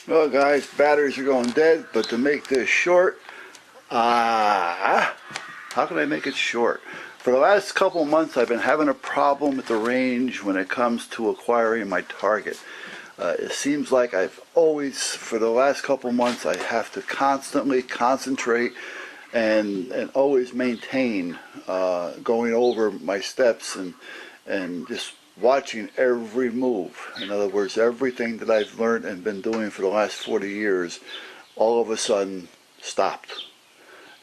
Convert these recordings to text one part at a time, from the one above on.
Well, guys, batteries are going dead, but to make this short, how can I make it short? For the last couple of months, I've been having a problem at the range when it comes to acquiring my target. It seems like I've always, for the last couple of months, I have to constantly concentrate and always maintain going over my steps and just watching every move. In other words, everything that I've learned and been doing for the last 40 years all of a sudden stopped.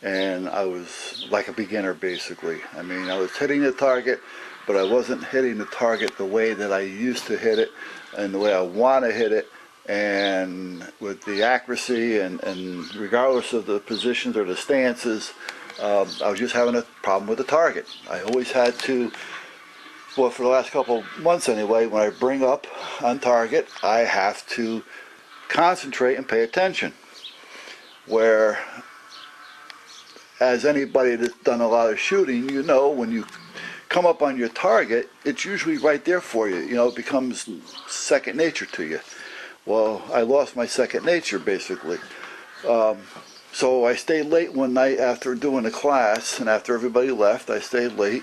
And I was like a beginner, basically. I mean, I was hitting the target, but I wasn't hitting the target the way that I used to hit it and the way I want to hit it, and with the accuracy and regardless of the positions or the stances, I was just having a problem with the target. I always had to, well, for the last couple of months anyway, when I bring up on target, I have to concentrate and pay attention. Where, as anybody that's done a lot of shooting, you know, when you come up on your target, it's usually right there for you. You know, it becomes second nature to you. Well, I lost my second nature, basically. So I stayed late one night after doing a class, and after everybody left, I stayed late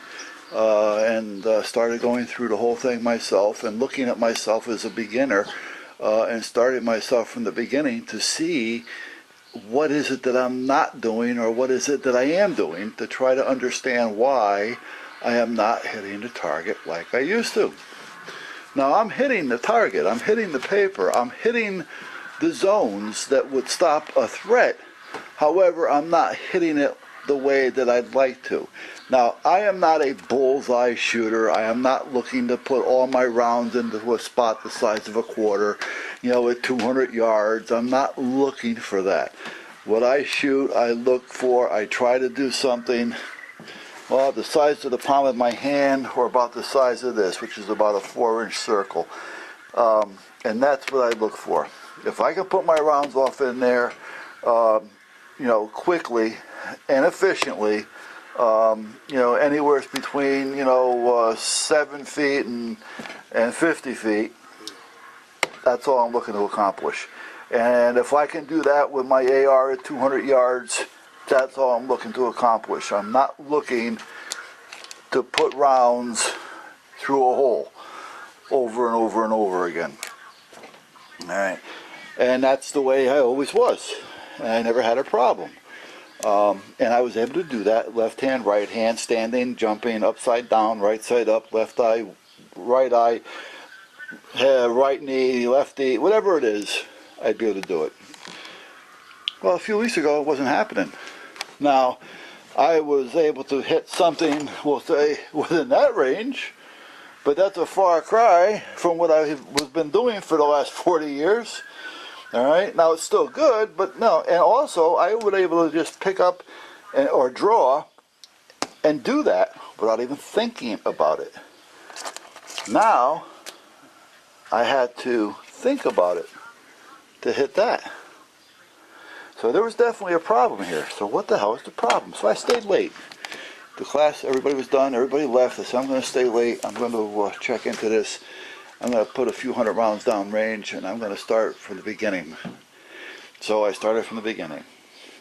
and started going through the whole thing myself and looking at myself as a beginner and started myself from the beginning to see what is it that I'm not doing or what is it that I am doing, to try to understand why I am not hitting the target like I used to. Now I'm hitting the target, I'm hitting the paper, I'm hitting the zones that would stop a threat. However, I'm not hitting it the way that I'd like to. Now, I am not a bullseye shooter. I am not looking to put all my rounds into a spot the size of a quarter, you know, at 200 yards. I'm not looking for that. What I shoot, I look for, I try to do something, well, the size of the palm of my hand or about the size of this, which is about a 4-inch circle. And that's what I look for. If I can put my rounds off in there, you know, quickly and efficiently, you know, anywhere between, you know, 7 feet and 50 feet, that's all I'm looking to accomplish. And if I can do that with my AR at 200 yards, that's all I'm looking to accomplish. I'm not looking to put rounds through a hole over and over and over again. All right. And that's the way I always was. And I never had a problem. And I was able to do that, left hand, right hand, standing, jumping, upside down, right side up, left eye, right knee, left knee, whatever it is, I'd be able to do it. Well, a few weeks ago, it wasn't happening. Now, I was able to hit something, we'll say, within that range, but that's a far cry from what I've been doing for the last 40 years. All right, now it's still good, but no, and also I was able to just pick up or draw and do that without even thinking about it. Now, I had to think about it to hit that. So there was definitely a problem here. So what the hell is the problem? So I stayed late. The class, everybody was done, everybody left. I said, I'm going to stay late. I'm going to check into this. I'm going to put a few hundred rounds down range, and I'm going to start from the beginning. So I started from the beginning.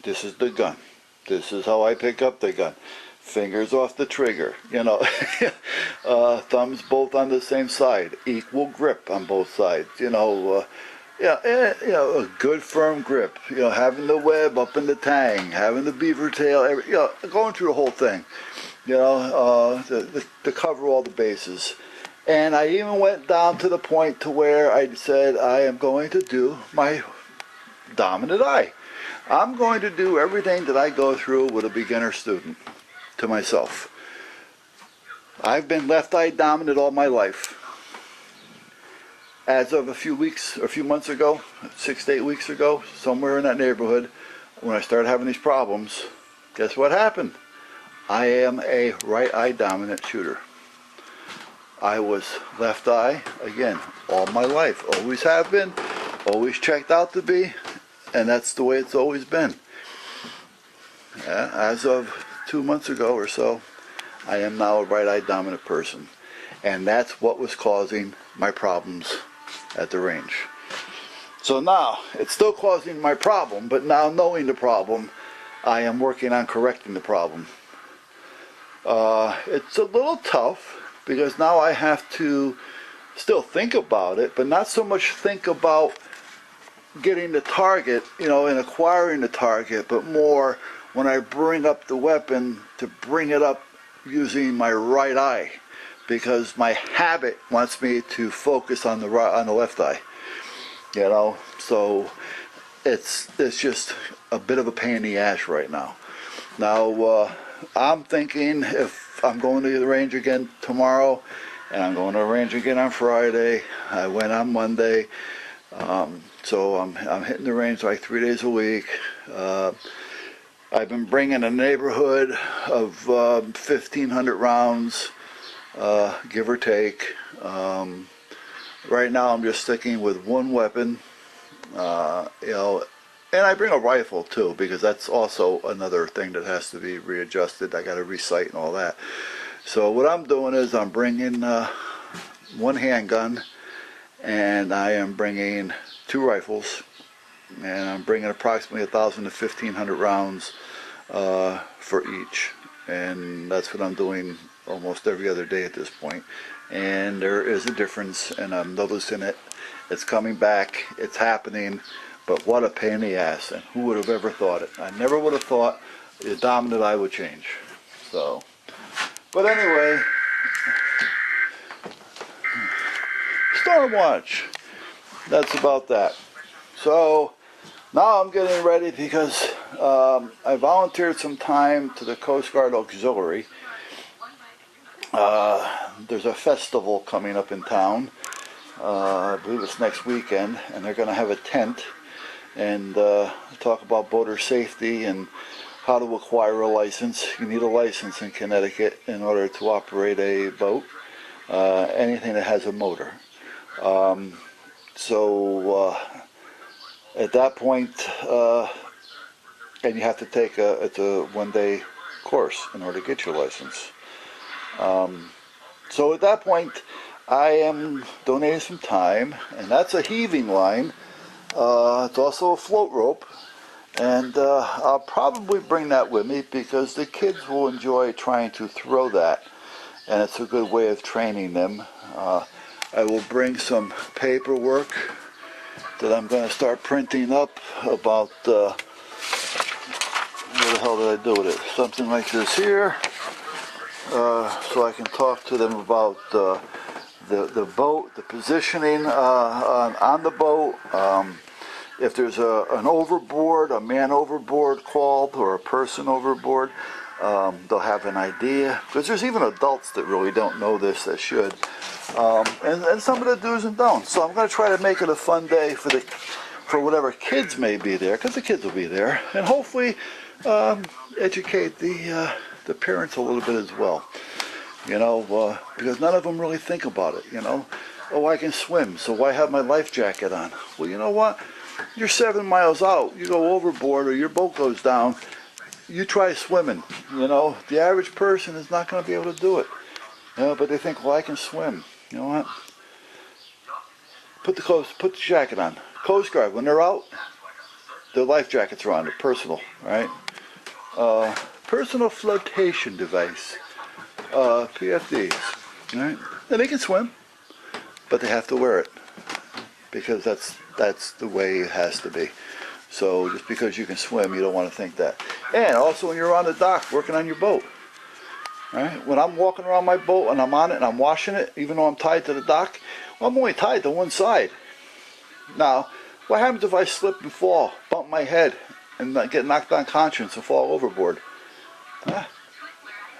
This is the gun. This is how I pick up the gun. Fingers off the trigger, you know. Thumbs both on the same side. Equal grip on both sides, you know. Yeah, you know, a good firm grip. You know, having the web up in the tang, having the beaver tail, you know, going through the whole thing. You know, to cover all the bases. And I even went down to the point to where I said, I am going to do my dominant eye. I'm going to do everything that I go through with a beginner student to myself. I've been left eye dominant all my life. As of a few weeks, or a few months ago, 6 to 8 weeks ago, somewhere in that neighborhood, when I started having these problems, guess what happened? I am a right eye dominant shooter. I was left eye, again, all my life. Always have been, always checked out to be, and that's the way it's always been. As of 2 months ago or so, I am now a right eye dominant person. And that's what was causing my problems at the range. So now, it's still causing my problem, but now knowing the problem, I am working on correcting the problem. It's a little tough, because now I have to still think about it, but not so much think about getting the target, and acquiring the target, but more when I bring up the weapon to bring it up using my right eye, because my habit wants me to focus on the left eye. So it's just a bit of a pain in the ass right now. Now I'm thinking, if I'm going to the range again tomorrow, and I'm going to the range again on Friday. I went on Monday, so I'm hitting the range like 3 days a week. I've been bringing a neighborhood of 1,500 rounds, give or take. Right now I'm just sticking with one weapon, and I bring a rifle too, because that's also another thing that has to be readjusted. I got to recite and all that. So what I'm doing is I'm bringing one handgun, and I am bringing 2 rifles, and I'm bringing approximately 1,000 to 1,500 rounds for each, and that's what I'm doing almost every other day at this point. And there is a difference, and I'm noticing it. It's coming back, it's happening, but what a pain in the ass, and who would have ever thought it? I never would have thought the dominant eye would change. So, but anyway, Storm Watch, that's about that. So now I'm getting ready, because I volunteered some time to the Coast Guard Auxiliary. There's a festival coming up in town. I believe it's next weekend, and they're going to have a tent and talk about boater safety and how to acquire a license. You need a license in Connecticut in order to operate a boat, anything that has a motor. So at that point, and you have to take it's a one-day course in order to get your license. So at that point, I am donating some time, and that's a heaving line. It's also a float rope, and I'll probably bring that with me, because the kids will enjoy trying to throw that, and it's a good way of training them. I will bring some paperwork that I'm going to start printing up about, what the hell did I do with it? Something like this here, so I can talk to them about the boat, the positioning on the boat. If there's an overboard, a man overboard called, or a person overboard, they'll have an idea. Because there's even adults that really don't know this that should. And some of the do's and don'ts. So I'm going to try to make it a fun day for whatever kids may be there, because the kids will be there, and hopefully educate the parents a little bit as well. Because none of them really think about it. Oh, I can swim, so why have my life jacket on? Well, you know what? You're 7 miles out, you go overboard, or your boat goes down, you try swimming. The average person is not going to be able to do it. But they think, well, I can swim. You know what? Put the jacket on. Coast Guard, when they're out, their life jackets are on. They're personal, right? Personal flotation device, PFDs, right? And they can swim, but they have to wear it, because that's the way it has to be. So just because you can swim, you don't want to think that. And also when you're on the dock working on your boat, right? When I'm walking around my boat and I'm on it and I'm washing it, even though I'm tied to the dock, well, I'm only tied to one side. Now, what happens if I slip and fall, bump my head, and get knocked unconscious and fall overboard? I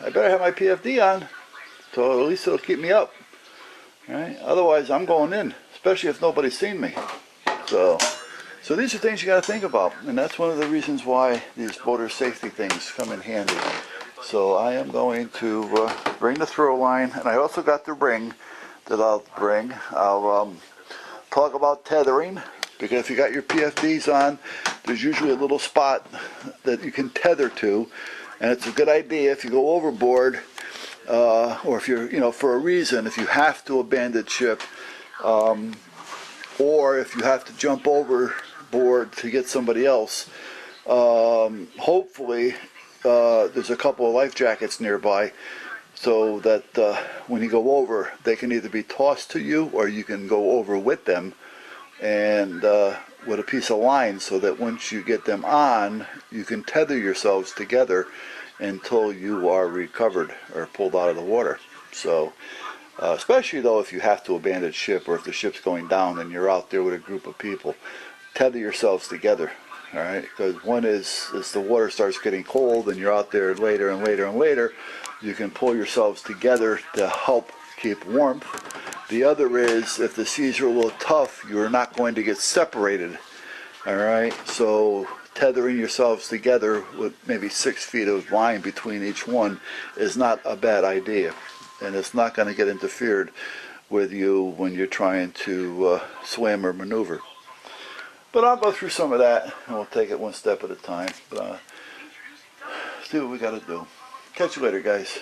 better have my PFD on, so at least it'll keep me up. Right? Otherwise, I'm going in, especially if nobody's seen me. So these are things you got to think about, and that's one of the reasons why these boater safety things come in handy. So I am going to bring the throw line, and I also got the ring that I'll bring. I'll talk about tethering, because if you got your PFDs on, there's usually a little spot that you can tether to, and it's a good idea if you go overboard, or if you're, for a reason, if you have to abandon ship, or if you have to jump overboard to get somebody else, hopefully there's a couple of life jackets nearby, so that when you go over, they can either be tossed to you or you can go over with them, and with a piece of line, so that once you get them on, you can tether yourselves together until you are recovered or pulled out of the water. So especially though if you have to abandon ship, or if the ship's going down and you're out there with a group of people, tether yourselves together. All right, because one is, as the water starts getting cold and you're out there later and later and later, you can pull yourselves together to help keep warmth. The other is, if the seas are a little tough, you're not going to get separated. All right, so tethering yourselves together with maybe 6 feet of line between each one is not a bad idea, and it's not going to get interfered with you when you're trying to swim or maneuver. But I'll go through some of that, and we'll take it one step at a time. But see what we got to do. Catch you later, guys.